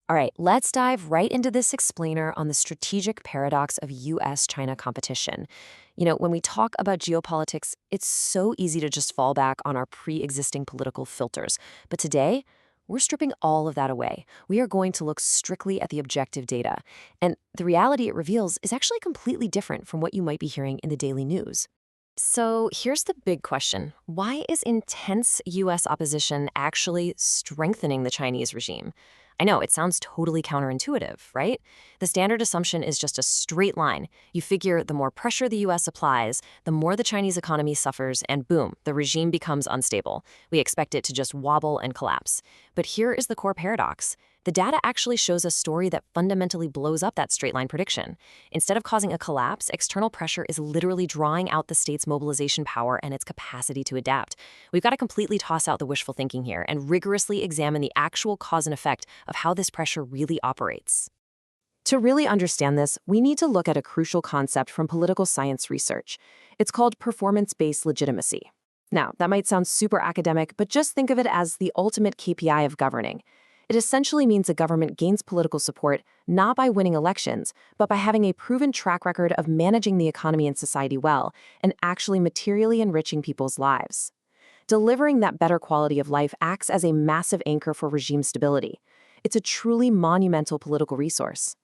All right, let's dive right into this explainer on the strategic paradox of US-China competition. When we talk about geopolitics, it's so easy to just fall back on our pre-existing political filters. But today, we're stripping all of that away. We are going to look strictly at the objective data. And the reality it reveals is actually completely different from what you might be hearing in the daily news. So here's the big question. Why is intense US opposition actually strengthening the Chinese regime? I know, it sounds totally counterintuitive, right? The standard assumption is just a straight line. You figure the more pressure the US applies, the more the Chinese economy suffers, and boom, the regime becomes unstable. We expect it to just wobble and collapse. But here is the core paradox. The data actually shows a story that fundamentally blows up that straight line prediction. Instead of causing a collapse, external pressure is literally drawing out the state's mobilization power and its capacity to adapt. We've got to completely toss out the wishful thinking here and rigorously examine the actual cause and effect of how this pressure really operates. To really understand this, we need to look at a crucial concept from political science research. It's called performance-based legitimacy. Now, that might sound super academic, but just think of it as the ultimate KPI of governing. It essentially means a government gains political support not by winning elections, but by having a proven track record of managing the economy and society well and actually materially enriching people's lives. Delivering that better quality of life acts as a massive anchor for regime stability. It's a truly monumental political resource.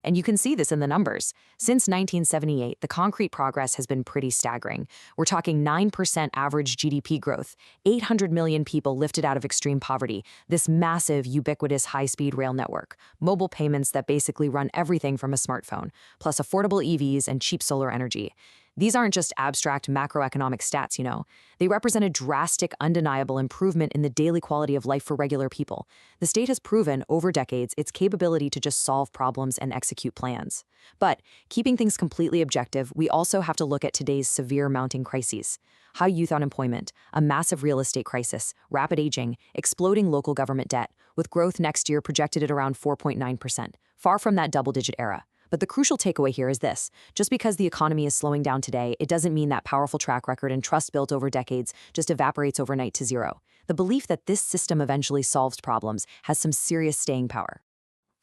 And you can see this in the numbers. Since 1978, the concrete progress has been pretty staggering. We're talking 9% average GDP growth, 800 million people lifted out of extreme poverty, this massive, ubiquitous high-speed rail network, mobile payments that basically run everything from a smartphone, plus affordable EVs and cheap solar energy. These aren't just abstract macroeconomic stats, you know. They represent a drastic, undeniable improvement in the daily quality of life for regular people. The state has proven, over decades, its capability to just solve problems and execute plans. But, keeping things completely objective, we also have to look at today's severe mounting crises. High youth unemployment, a massive real estate crisis, rapid aging, exploding local government debt, with growth next year projected at around 4.9%, far from that double-digit era. But the crucial takeaway here is this. Just because the economy is slowing down today, it doesn't mean that powerful track record and trust built over decades just evaporates overnight to zero. The belief that this system eventually solves problems has some serious staying power.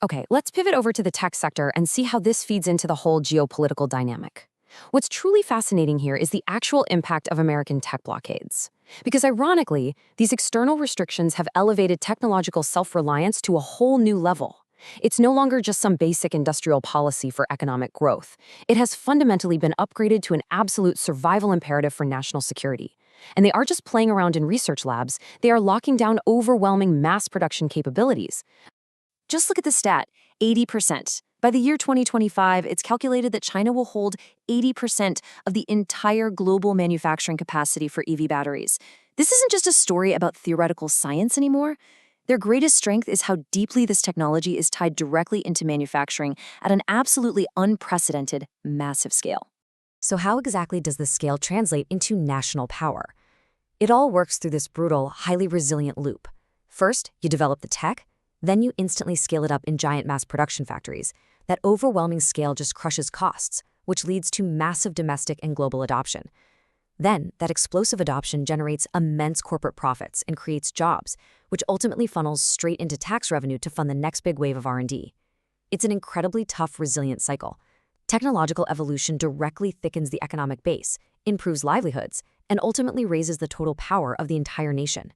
Okay, let's pivot over to the tech sector and see how this feeds into the whole geopolitical dynamic. What's truly fascinating here is the actual impact of American tech blockades. Because ironically, these external restrictions have elevated technological self-reliance to a whole new level. It's no longer just some basic industrial policy for economic growth. It has fundamentally been upgraded to an absolute survival imperative for national security. And they aren't just playing around in research labs, they are locking down overwhelming mass production capabilities. Just look at the stat, 80%. By the year 2025, it's calculated that China will hold 80% of the entire global manufacturing capacity for EV batteries. This isn't just a story about theoretical science anymore. Their greatest strength is how deeply this technology is tied directly into manufacturing at an absolutely unprecedented, massive scale. So how exactly does this scale translate into national power? It all works through this brutal, highly resilient loop. First, you develop the tech, then you instantly scale it up in giant mass production factories. That overwhelming scale just crushes costs, which leads to massive domestic and global adoption. Then, that explosive adoption generates immense corporate profits and creates jobs, which ultimately funnels straight into tax revenue to fund the next big wave of R&D. It's an incredibly tough, resilient cycle. Technological evolution directly thickens the economic base, improves livelihoods, and ultimately raises the total power of the entire nation.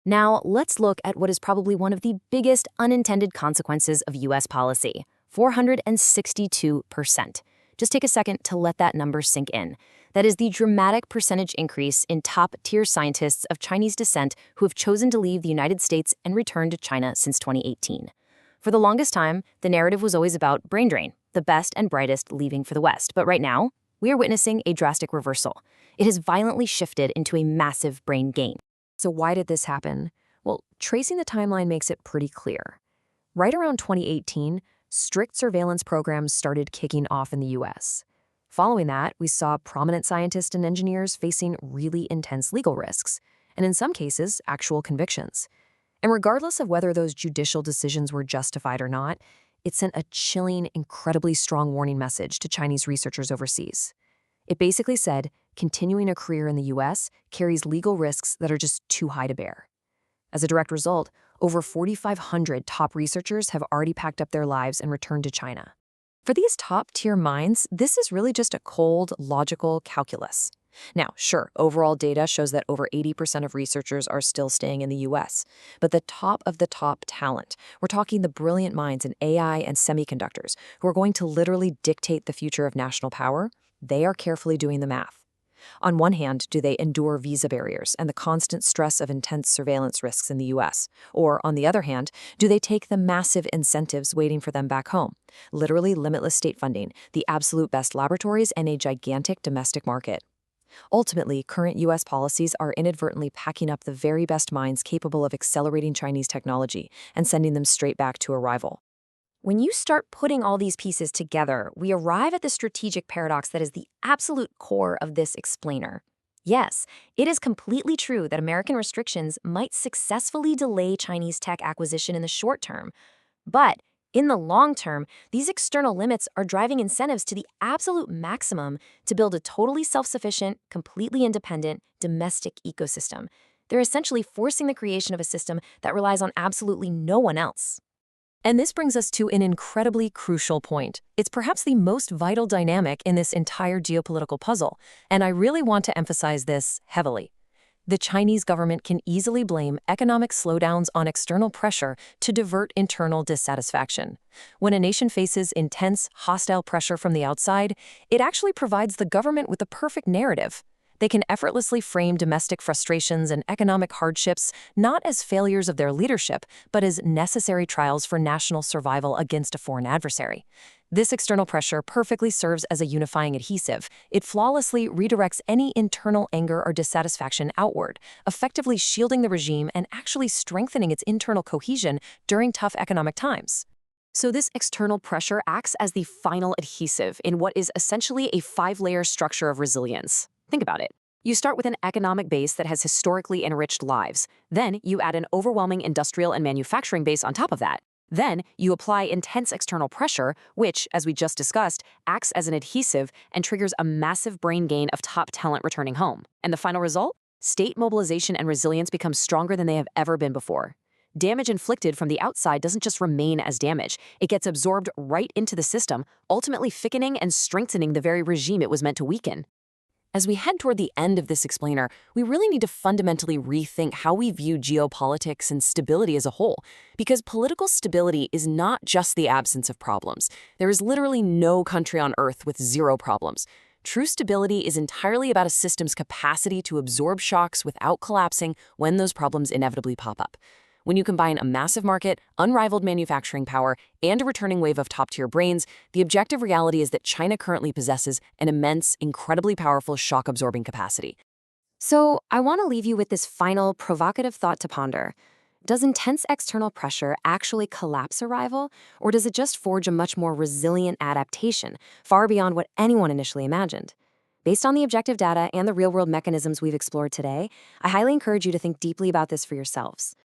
Now, let's look at what is probably one of the biggest unintended consequences of U.S. policy, 462%. Just take a second to let that number sink in. That is the dramatic percentage increase in top-tier scientists of Chinese descent who have chosen to leave the United States and return to China since 2018. For the longest time, the narrative was always about brain drain, the best and brightest leaving for the West. But right now, we are witnessing a drastic reversal. It has violently shifted into a massive brain gain. So why did this happen? Well, tracing the timeline makes it pretty clear. Right around 2018, strict surveillance programs started kicking off in the US. Following that, we saw prominent scientists and engineers facing really intense legal risks, and in some cases, actual convictions. And regardless of whether those judicial decisions were justified or not, it sent a chilling, incredibly strong warning message to Chinese researchers overseas. It basically said, continuing a career in the US carries legal risks that are just too high to bear. As a direct result, Over 4,500 top researchers have already packed up their lives and returned to China. For these top-tier minds, this is really just a cold, logical calculus. Now, sure, overall data shows that over 80% of researchers are still staying in the US. But the top of the top talent, we're talking the brilliant minds in AI and semiconductors who are going to literally dictate the future of national power, they are carefully doing the math. On one hand, do they endure visa barriers and the constant stress of intense surveillance risks in the US? Or, on the other hand, do they take the massive incentives waiting for them back home? Literally limitless state funding, the absolute best laboratories, and a gigantic domestic market. Ultimately, current US policies are inadvertently packing up the very best minds capable of accelerating Chinese technology and sending them straight back to a rival. When you start putting all these pieces together, we arrive at the strategic paradox that is the absolute core of this explainer. Yes, it is completely true that American restrictions might successfully delay Chinese tech acquisition in the short term, but in the long term, these external limits are driving incentives to the absolute maximum to build a totally self-sufficient, completely independent, domestic ecosystem. They're essentially forcing the creation of a system that relies on absolutely no one else. And this brings us to an incredibly crucial point. It's perhaps the most vital dynamic in this entire geopolitical puzzle, and I really want to emphasize this heavily. The Chinese government can easily blame economic slowdowns on external pressure to divert internal dissatisfaction. When a nation faces intense, hostile pressure from the outside, it actually provides the government with the perfect narrative. They can effortlessly frame domestic frustrations and economic hardships not as failures of their leadership, but as necessary trials for national survival against a foreign adversary. This external pressure perfectly serves as a unifying adhesive. It flawlessly redirects any internal anger or dissatisfaction outward, effectively shielding the regime and actually strengthening its internal cohesion during tough economic times. So this external pressure acts as the final adhesive in what is essentially a 5-layer structure of resilience. Think about it. You start with an economic base that has historically enriched lives. Then you add an overwhelming industrial and manufacturing base on top of that. Then you apply intense external pressure, which, as we just discussed, acts as an adhesive and triggers a massive brain gain of top talent returning home. And the final result? State mobilization and resilience become stronger than they have ever been before. Damage inflicted from the outside doesn't just remain as damage. It gets absorbed right into the system, ultimately thickening and strengthening the very regime it was meant to weaken. As we head toward the end of this explainer, we really need to fundamentally rethink how we view geopolitics and stability as a whole, because political stability is not just the absence of problems. There is literally no country on Earth with zero problems. True stability is entirely about a system's capacity to absorb shocks without collapsing when those problems inevitably pop up. When you combine a massive market, unrivaled manufacturing power, and a returning wave of top-tier brains, the objective reality is that China currently possesses an immense, incredibly powerful shock-absorbing capacity. So I want to leave you with this final provocative thought to ponder. Does intense external pressure actually collapse a rival, or does it just forge a much more resilient adaptation, far beyond what anyone initially imagined? Based on the objective data and the real-world mechanisms we've explored today, I highly encourage you to think deeply about this for yourselves.